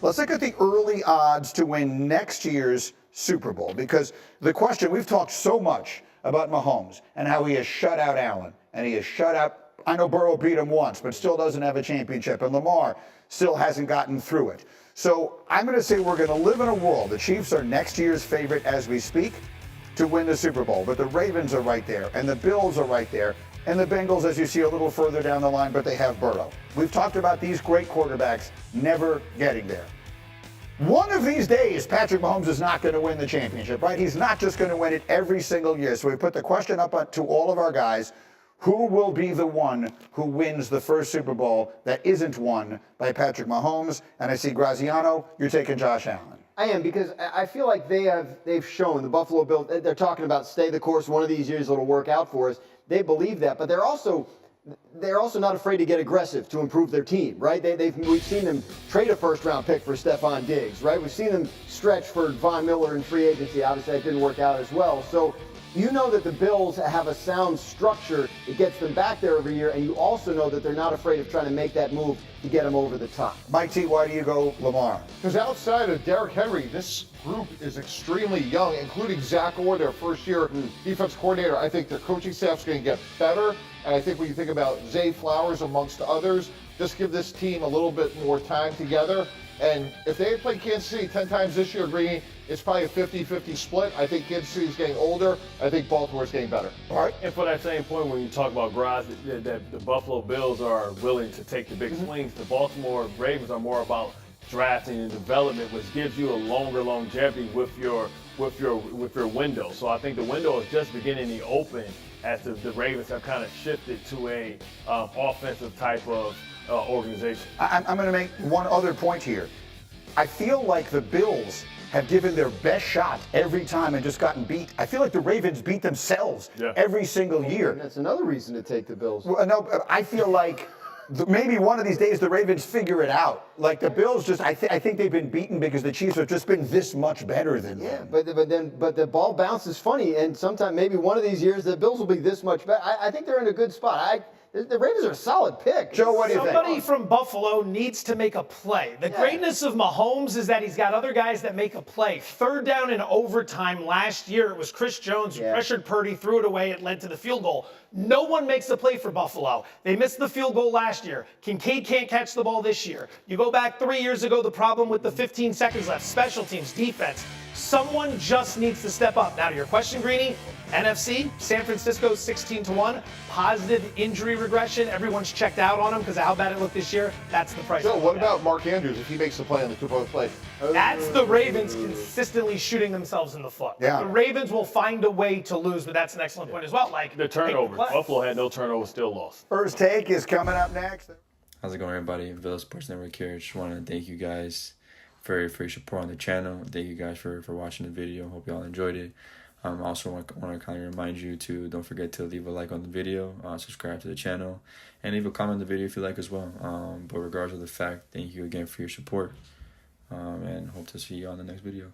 Let's look at the early odds to win next year's Super Bowl, because the question, we've talked so much about Mahomes and how he has shut out Allen and he has shut out, I know Burrow beat him once, but still doesn't have a championship, and Lamar still hasn't gotten through it. So I'm going to say we're going to live in a world. The Chiefs are next year's favorite as we speak to win the Super Bowl, but the Ravens are right there and the Bills are right there. And the Bengals, as you see, a little further down the line, but they have Burrow. We've talked about these great quarterbacks never getting there. One of these days, Patrick Mahomes is not going to win the championship, right? He's not just going to win it every single year. So we put the question up to all of our guys, who will be the one who wins the first Super Bowl that isn't won by Patrick Mahomes? And I see Graziano, you're taking Josh Allen. I am, because I feel like they've shown, the Buffalo Bills, they're talking about stay the course, one of these years it'll work out for us. They believe that, but they're also not afraid to get aggressive to improve their team, right? We've seen them trade a first-round pick for Stephon Diggs, right? We've seen them stretch for Von Miller in free agency. Obviously, that didn't work out as well. So you know that the Bills have a sound structure that gets them back there every year, and you also know that they're not afraid of trying to make that move to get them over the top. Mike T, why do you go Lamar? Because outside of Derrick Henry, this group is extremely young, including Zach Orr, their first-year defense coordinator. I think their coaching staff's going to get better, and I think when you think about Zay Flowers amongst others, just give this team a little bit more time together. And if they had played Kansas City 10 times this year, Greeny, it's probably a 50-50 split. I think Kansas City's getting older. I think Baltimore's getting better. All right. And for that same point, when you talk about Graz, that the Buffalo Bills are willing to take the big swings, the Baltimore Ravens are more about drafting and development, which gives you a longer longevity with your window. So I think the window is just beginning to open as the Ravens have kind of shifted to a offensive type of organization. I'm going to make one other point here. I feel like the Bills have given their best shot every time and just gotten beat. I feel like the Ravens beat themselves every single year. And that's another reason to take the Bills. Well, no, I feel like maybe one of these days the Ravens figure it out. Like the Bills just, I think they've been beaten because the Chiefs have just been this much better than them. But the ball bounces funny, and sometime maybe one of these years the Bills will be this much better. I think they're in a good spot. The Ravens are a solid pick. Joe, what do you think? Somebody from Buffalo needs to make a play. The greatness of Mahomes is that he's got other guys that make a play. Third down in overtime last year, it was Chris Jones who pressured Purdy, threw it away, it led to the field goal. No one makes the play for Buffalo. They missed the field goal last year. Kincaid can't catch the ball this year. You go back 3 years ago, the problem with the 15 seconds left, special teams, defense. Someone just needs to step up. Now to your question, Greeny, NFC, San Francisco 16-1, positive injury regression. Everyone's checked out on him because of how bad it looked this year. That's the price. Joe, what about Mark Andrews if he makes the play on the two-point play? That's the Ravens consistently shooting themselves in the foot. Yeah. The Ravens will find a way to lose, but that's an excellent point as well. Like The turnovers. Buffalo had no turnovers, still lost. First Take is coming up next. How's it going, everybody? Villa Sports Network here. Just want to thank you guys for your support on the channel. Thank you guys for watching the video. Hope you all enjoyed it. I also want to kind of remind you to don't forget to leave a like on the video, subscribe to the channel, and leave a comment on the video if you like as well. But regardless of the fact, thank you again for your support, and hope to see you on the next video.